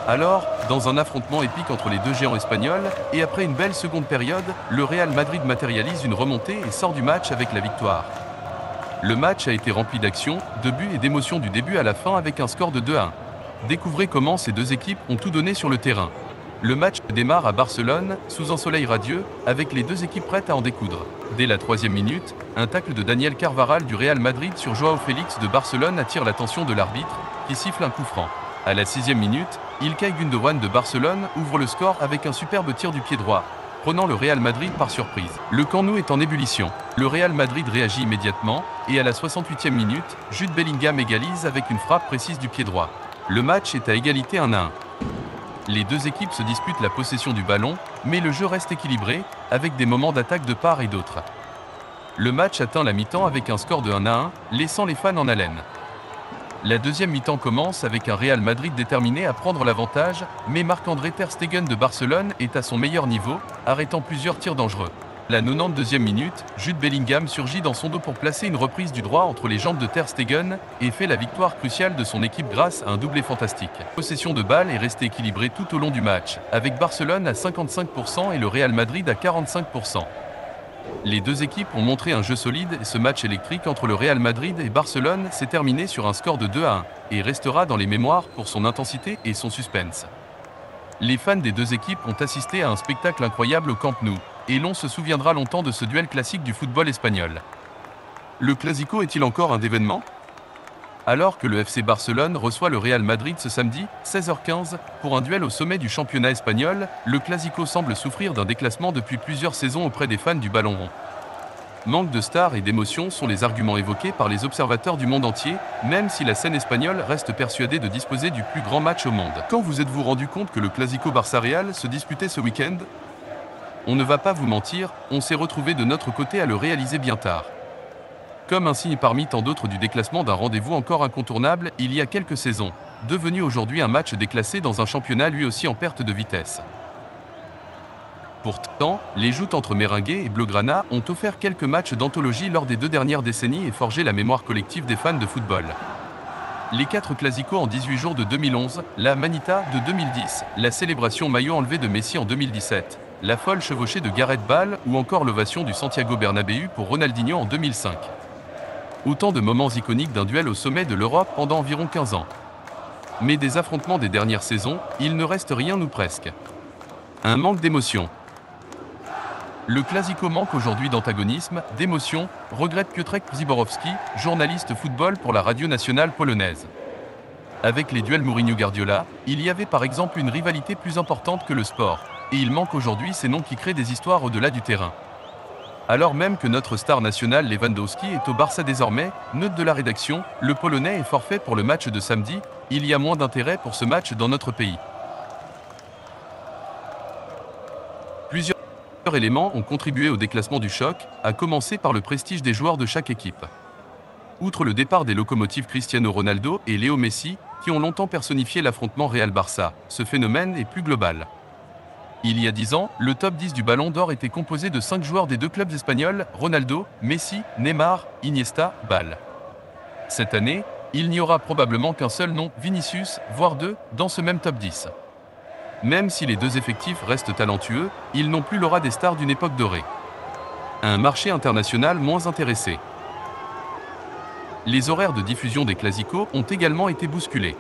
Alors, dans un affrontement épique entre les deux géants espagnols, et après une belle seconde période, le Real Madrid matérialise une remontée et sort du match avec la victoire. Le match a été rempli d'actions, de buts et d'émotions du début à la fin avec un score de 2-1. Découvrez comment ces deux équipes ont tout donné sur le terrain. Le match démarre à Barcelone, sous un soleil radieux, avec les deux équipes prêtes à en découdre. Dès la 3e minute, un tacle de Daniel Carvajal du Real Madrid sur Joao Félix de Barcelone attire l'attention de l'arbitre, qui siffle un coup franc. À la 6e minute, Ilkay Gundogan de Barcelone ouvre le score avec un superbe tir du pied droit, prenant le Real Madrid par surprise. Le Camp Nou est en ébullition. Le Real Madrid réagit immédiatement, et à la 68e minute, Jude Bellingham égalise avec une frappe précise du pied droit. Le match est à égalité 1-1. Les deux équipes se disputent la possession du ballon, mais le jeu reste équilibré, avec des moments d'attaque de part et d'autre. Le match atteint la mi-temps avec un score de 1-1, laissant les fans en haleine. La deuxième mi-temps commence avec un Real Madrid déterminé à prendre l'avantage, mais Marc-André ter Stegen de Barcelone est à son meilleur niveau, arrêtant plusieurs tirs dangereux. À la 92e minute, Jude Bellingham surgit dans son dos pour placer une reprise du droit entre les jambes de ter Stegen et fait la victoire cruciale de son équipe grâce à un doublé fantastique. La possession de balle est restée équilibrée tout au long du match, avec Barcelone à 55% et le Real Madrid à 45%. Les deux équipes ont montré un jeu solide et ce match électrique entre le Real Madrid et Barcelone s'est terminé sur un score de 2-1 et restera dans les mémoires pour son intensité et son suspense. Les fans des deux équipes ont assisté à un spectacle incroyable au Camp Nou, et l'on se souviendra longtemps de ce duel classique du football espagnol. Le Clasico est-il encore un événement ? Alors que le FC Barcelone reçoit le Real Madrid ce samedi, 16h15, pour un duel au sommet du championnat espagnol, le Clasico semble souffrir d'un déclassement depuis plusieurs saisons auprès des fans du ballon rond. Manque de stars et d'émotion sont les arguments évoqués par les observateurs du monde entier, même si la scène espagnole reste persuadée de disposer du plus grand match au monde. Quand vous êtes-vous rendu compte que le Clasico Barça-Real se disputait ce week-end ? On ne va pas vous mentir, on s'est retrouvé de notre côté à le réaliser bien tard. Comme un signe parmi tant d'autres du déclassement d'un rendez-vous encore incontournable il y a quelques saisons, devenu aujourd'hui un match déclassé dans un championnat lui aussi en perte de vitesse. Pourtant, les joutes entre Merengue et Blaugrana ont offert quelques matchs d'anthologie lors des 2 dernières décennies et forgé la mémoire collective des fans de football. Les 4 Clásicos en 18 jours de 2011, la Manita de 2010, la célébration maillot enlevé de Messi en 2017, la folle chevauchée de Gareth Bale ou encore l'ovation du Santiago Bernabéu pour Ronaldinho en 2005. Autant de moments iconiques d'un duel au sommet de l'Europe pendant environ 15 ans. Mais des affrontements des dernières saisons, il ne reste rien ou presque. Un manque d'émotion. Le Clasico manque aujourd'hui d'antagonisme, d'émotion, regrette Piotrek Ziborowski, journaliste football pour la radio nationale polonaise. Avec les duels Mourinho-Guardiola, il y avait par exemple une rivalité plus importante que le sport, et il manque aujourd'hui ces noms qui créent des histoires au-delà du terrain. Alors même que notre star nationale Lewandowski est au Barça désormais, note de la rédaction, le Polonais est forfait pour le match de samedi, il y a moins d'intérêt pour ce match dans notre pays. Plusieurs éléments ont contribué au déclassement du choc, à commencer par le prestige des joueurs de chaque équipe. Outre le départ des locomotives Cristiano Ronaldo et Léo Messi, qui ont longtemps personnifié l'affrontement Real-Barça, ce phénomène est plus global. Il y a 10 ans, le top 10 du Ballon d'Or était composé de 5 joueurs des 2 clubs espagnols, Ronaldo, Messi, Neymar, Iniesta, Bale. Cette année, il n'y aura probablement qu'un seul nom, Vinicius, voire 2, dans ce même top 10. Même si les 2 effectifs restent talentueux, ils n'ont plus l'aura des stars d'une époque dorée. Un marché international moins intéressé. Les horaires de diffusion des Clásicos ont également été bousculés.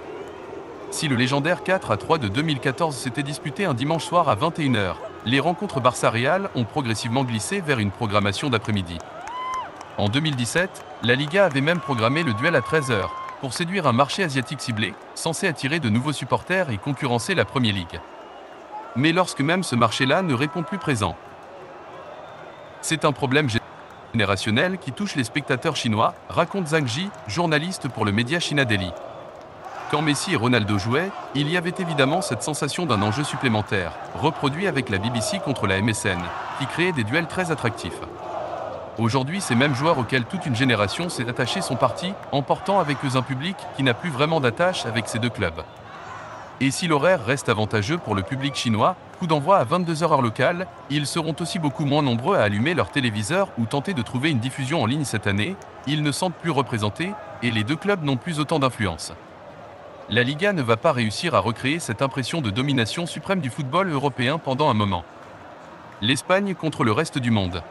Si le légendaire 4-3 de 2014 s'était disputé un dimanche soir à 21h, les rencontres Barça-Real ont progressivement glissé vers une programmation d'après-midi. En 2017, la Liga avait même programmé le duel à 13h, pour séduire un marché asiatique ciblé, censé attirer de nouveaux supporters et concurrencer la Premier League. Mais lorsque même ce marché-là ne répond plus présent. C'est un problème générationnel qui touche les spectateurs chinois, raconte Zhang Ji, journaliste pour le média China Daily. Quand Messi et Ronaldo jouaient, il y avait évidemment cette sensation d'un enjeu supplémentaire, reproduit avec la BBC contre la MSN, qui créait des duels très attractifs. Aujourd'hui, ces mêmes joueurs auxquels toute une génération s'est attachée sont partis, emportant avec eux un public qui n'a plus vraiment d'attache avec ces 2 clubs. Et si l'horaire reste avantageux pour le public chinois, coup d'envoi à 22h heure locale, ils seront aussi beaucoup moins nombreux à allumer leur téléviseur ou tenter de trouver une diffusion en ligne cette année, ils ne sentent plus représentés, et les 2 clubs n'ont plus autant d'influence. La Liga ne va pas réussir à recréer cette impression de domination suprême du football européen pendant un moment. L'Espagne contre le reste du monde.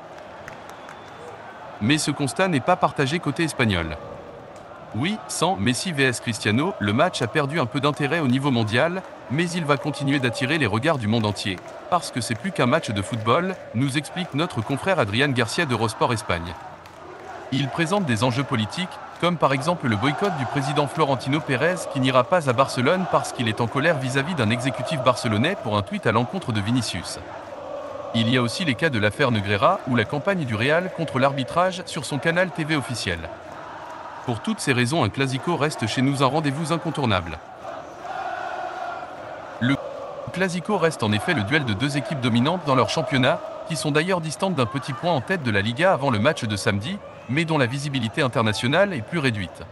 Mais ce constat n'est pas partagé côté espagnol. Oui, sans Messi vs Cristiano, le match a perdu un peu d'intérêt au niveau mondial, mais il va continuer d'attirer les regards du monde entier. Parce que c'est plus qu'un match de football, nous explique notre confrère Adrián Garcia d'Eurosport Espagne. Il présente des enjeux politiques, comme par exemple le boycott du président Florentino Pérez qui n'ira pas à Barcelone parce qu'il est en colère vis-à-vis d'un exécutif barcelonais pour un tweet à l'encontre de Vinicius. Il y a aussi les cas de l'affaire Negreira ou la campagne du Real contre l'arbitrage sur son canal TV officiel. Pour toutes ces raisons, un Clasico reste chez nous un rendez-vous incontournable. Le Clasico reste en effet le duel de deux équipes dominantes dans leur championnat, qui sont d'ailleurs distantes d'un petit point en tête de la Liga avant le match de samedi, mais dont la visibilité internationale est plus réduite.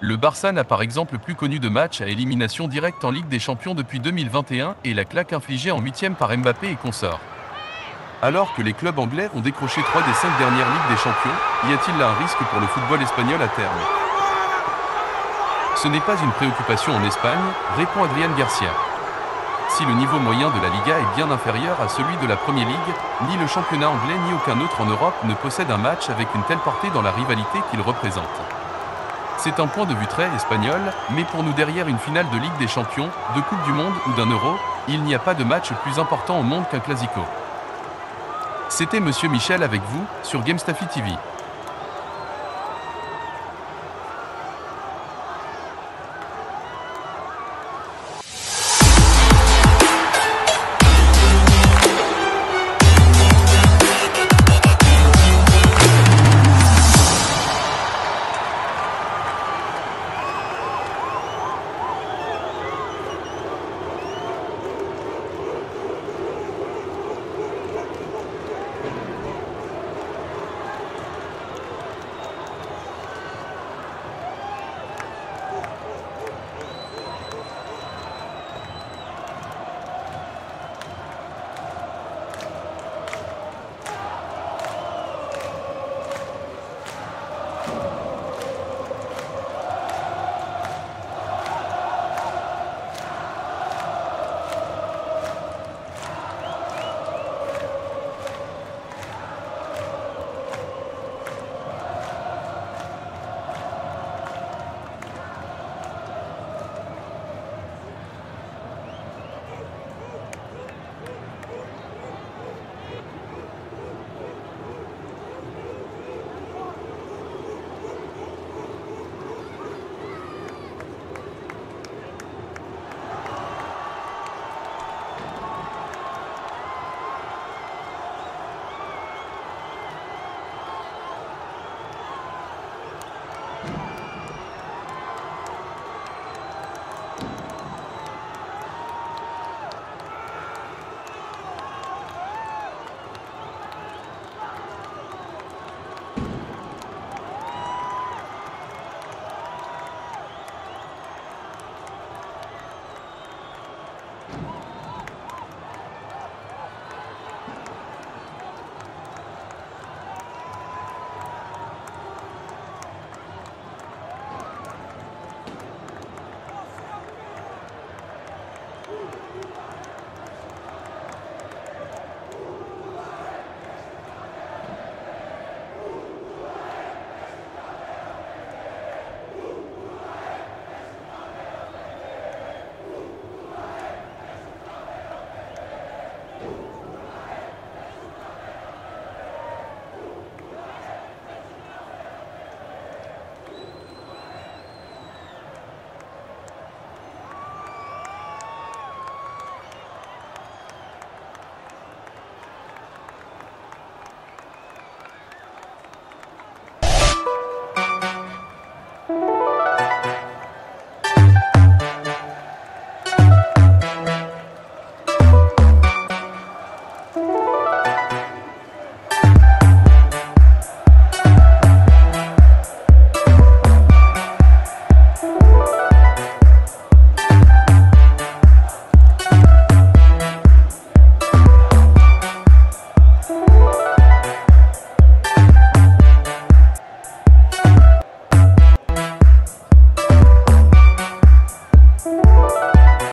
Le Barça n'a par exemple plus connu de match à élimination directe en Ligue des Champions depuis 2021 et la claque infligée en 8e par Mbappé et consorts. Alors que les clubs anglais ont décroché 3 des 5 dernières Ligues des Champions, y a-t-il là un risque pour le football espagnol à terme? Ce n'est pas une préoccupation en Espagne, répond Adrián Garcia. Si le niveau moyen de la Liga est bien inférieur à celui de la Premier League, ni le championnat anglais ni aucun autre en Europe ne possède un match avec une telle portée dans la rivalité qu'il représente. C'est un point de vue très espagnol, mais pour nous derrière une finale de Ligue des Champions, de Coupe du Monde ou d'un Euro, il n'y a pas de match plus important au monde qu'un Clasico. C'était Monsieur Michel avec vous, sur GameStaffy TV.